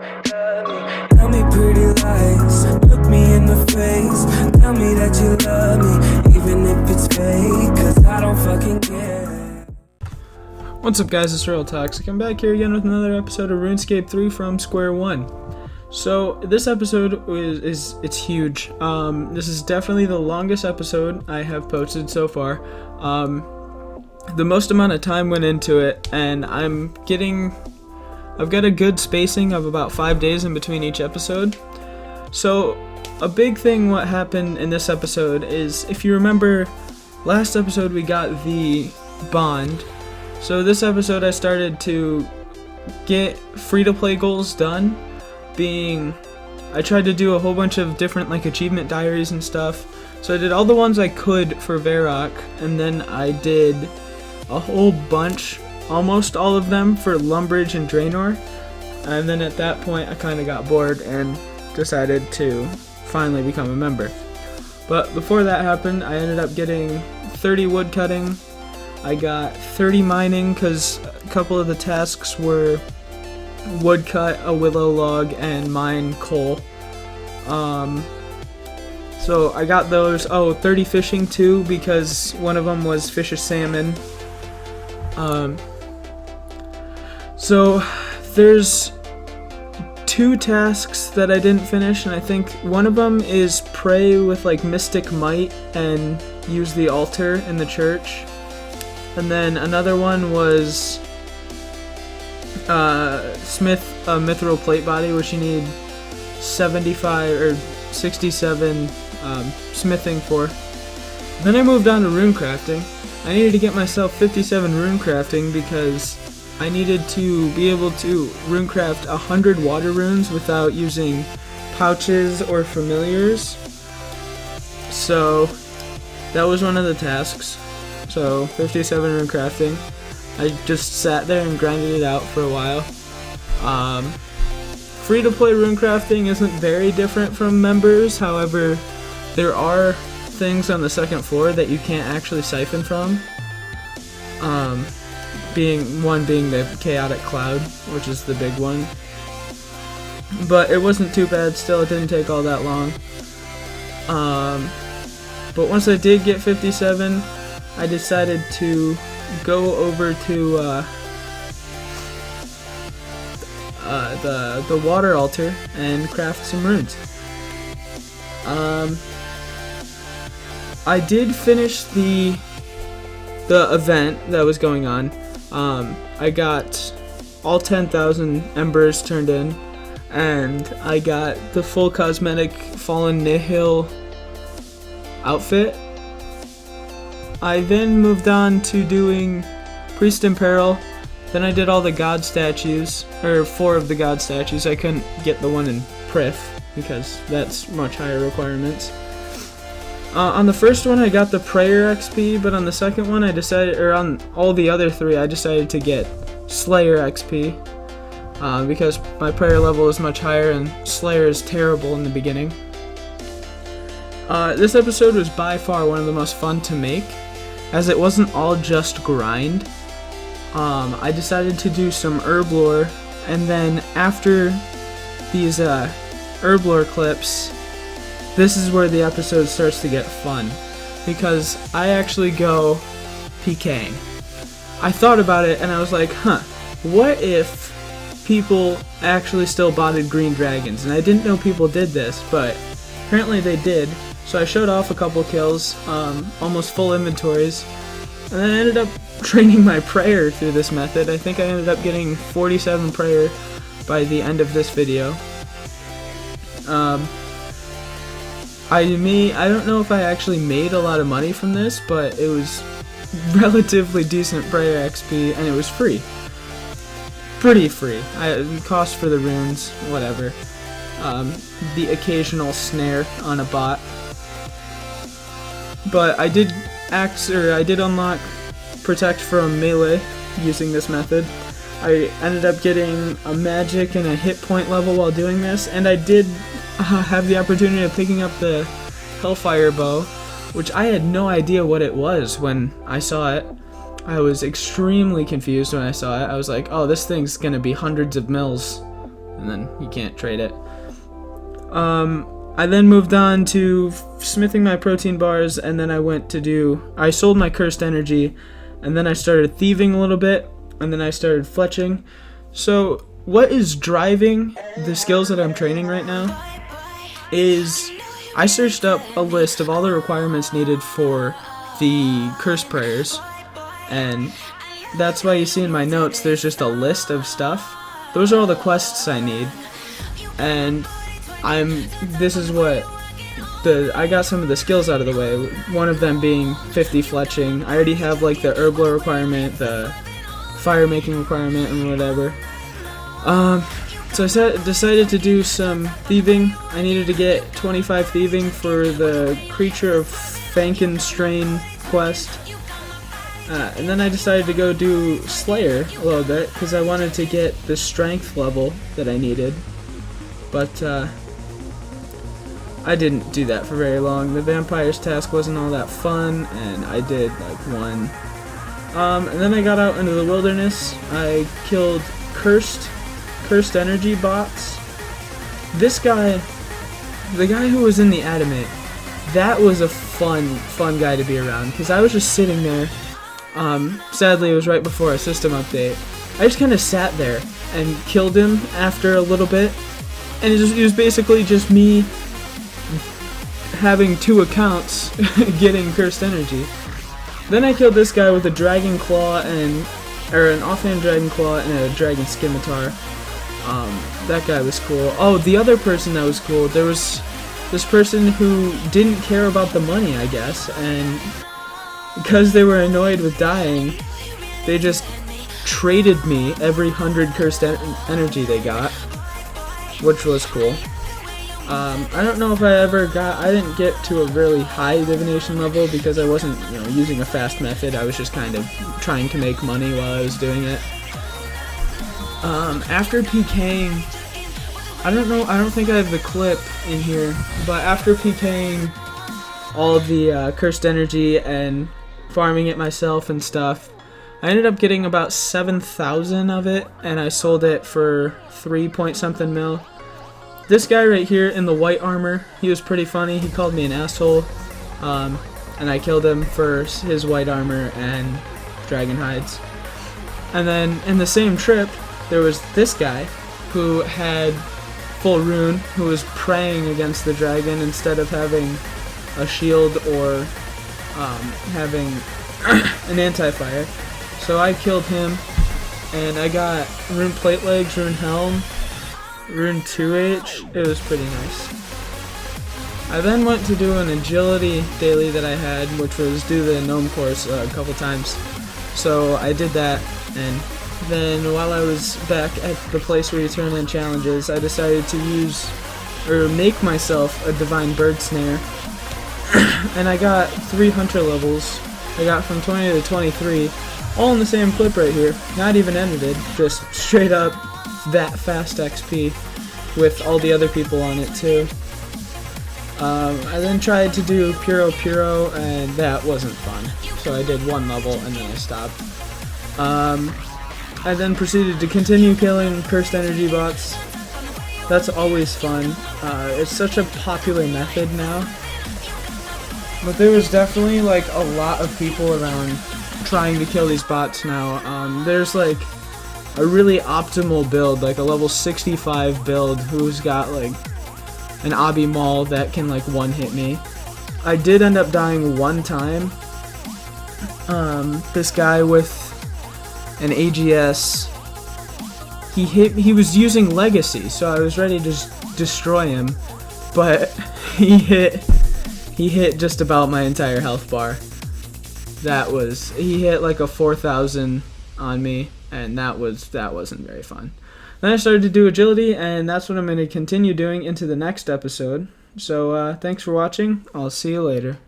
Tell me pretty lies, look me in the face. Tell me that you love me, even if it's fake, cause I don't fucking care. What's up guys, it's Real Toxic. I'm back here again with another episode of Runescape 3 from Square One. So this episode it's huge. This is definitely the longest episode I have posted so far. The most amount of time went into it, and I've got a good spacing of about 5 days in between each episode. So a big thing what happened in this episode is, if you remember, last episode we got the bond. So this episode I started to get free-to-play goals done, I tried to do a whole bunch of different achievement diaries and stuff. So I did all the ones I could for Varrock, and then I did a whole bunch, almost all of them, for Lumbridge and Draenor. And then at that point I kind of got bored and decided to finally become a member. But before that happened, I ended up getting 30 woodcutting. I got 30 mining because a couple of the tasks were woodcut a willow log and mine coal. So I got those. 30 fishing too, because one of them was fish a salmon. So there's 2 tasks that I didn't finish, and I think one of them is pray with mystic might and use the altar in the church. And then another one was smith a mithril plate body, which you need 75 or 67 smithing for. Then I moved on to rune crafting. I needed to get myself 57 rune crafting because I needed to be able to runecraft 100 water runes without using pouches or familiars. So that was one of the tasks. So 57 rune crafting. I just sat there and grinded it out for a while. Free-to-play rune crafting isn't very different from members. However, there are things on the second floor that you can't actually siphon from. Being the chaotic cloud, which is the big one. But it wasn't too bad. Still, it didn't take all that long. But once I did get 57, I decided to go over to the water altar and craft some runes. I did finish the event that was going on. I got all 10,000 embers turned in, and I got the full cosmetic Fallen Nihil outfit. I then moved on to doing Priest in Peril. Then I did all the god statues, or 4 of the god statues. I couldn't get the one in Prif because that's much higher requirements. On the first one I got the prayer XP, but on the second one on all the other 3 I decided to get Slayer XP, because my prayer level is much higher and Slayer is terrible in the beginning. This episode was by far one of the most fun to make, as it wasn't all just grind. I decided to do some herb lore, and then after these herb lore clips, this is where the episode starts to get fun, because I actually go PKing. I thought about it and I was like, what if people actually still botted green dragons? And I didn't know people did this, but apparently they did. So I showed off a couple kills, almost full inventories, and then I ended up training my prayer through this method. I think I ended up getting 47 prayer by the end of this video. I don't know if I actually made a lot of money from this, but it was relatively decent prayer XP, and it was free. Pretty free. Cost for the runes, whatever. The occasional snare on a bot. But I did unlock Protect from melee using this method. I ended up getting a magic and a hit point level while doing this, and I did have the opportunity of picking up the Hellfire bow, which I had no idea what it was when I saw it. I was extremely confused when I saw it. I was like, oh, this thing's gonna be hundreds of mils and then you can't trade it. I then moved on to smithing my protein bars, and then I sold my cursed energy, and then I started thieving a little bit, and then I started fletching. So what is driving the skills that I'm training right now is I searched up a list of all the requirements needed for the curse prayers, and that's why you see in my notes there's just a list of stuff. Those are all the quests I need, and I got some of the skills out of the way, one of them being 50 fletching. I already have like the herbler requirement, the fire making requirement, and whatever. So I decided to do some thieving. I needed to get 25 thieving for the Creature of Frankenstrain quest. And then I decided to go do Slayer a little bit, because I wanted to get the strength level that I needed. But I didn't do that for very long. The Vampire's task wasn't all that fun, and I did like one. And then I got out into the wilderness. I killed cursed energy bots. This guy, the guy who was in the adamant, that was a fun guy to be around, because I was just sitting there. Sadly, it was right before a system update. I just kind of sat there and killed him after a little bit, and it was basically just me having 2 accounts getting cursed energy. Then I killed this guy with a dragon claw an offhand dragon claw and a dragon scimitar. That guy was cool. Oh, the other person that was cool, there was this person who didn't care about the money, I guess, and because they were annoyed with dying, they just traded me every 100 cursed energy they got, which was cool. I don't know if I didn't get to a really high divination level because I wasn't, using a fast method. I was just kind of trying to make money while I was doing it. After PKing, I don't think I have the clip in here, but after PKing all of the cursed energy and farming it myself and stuff, I ended up getting about 7,000 of it, and I sold it for 3-point-something mil. This guy right here in the white armor, he was pretty funny. He called me an asshole, and I killed him for his white armor and dragon hides. And then in the same trip, there was this guy who had full rune, who was praying against the dragon instead of having a shield or having an anti-fire. So I killed him, and I got rune plate legs, rune helm, rune 2H. It was pretty nice. I then went to do an agility daily that I had, which was do the gnome course a couple times. So I did that, and then while I was back at the place where you turn in challenges, I decided to make myself a divine bird snare. And I got 3 hunter levels. I got from 20 to 23, all in the same clip right here, not even edited, just straight up that fast XP with all the other people on it too. I then tried to do Puro, and that wasn't fun, so I did 1 level and then I stopped. I then proceeded to continue killing cursed energy bots. That's always fun. It's such a popular method now. But there was definitely like a lot of people around trying to kill these bots now. There's like a really optimal build, like a level 65 build, who's got like an obby maul that can like one-hit me. I did end up dying 1 time. This guy with an AGS, he was using Legacy, so I was ready to just destroy him, but he hit just about my entire health bar. He hit like a 4,000 on me, and that wasn't very fun. Then I started to do agility, and that's what I'm going to continue doing into the next episode. So thanks for watching. I'll see you later.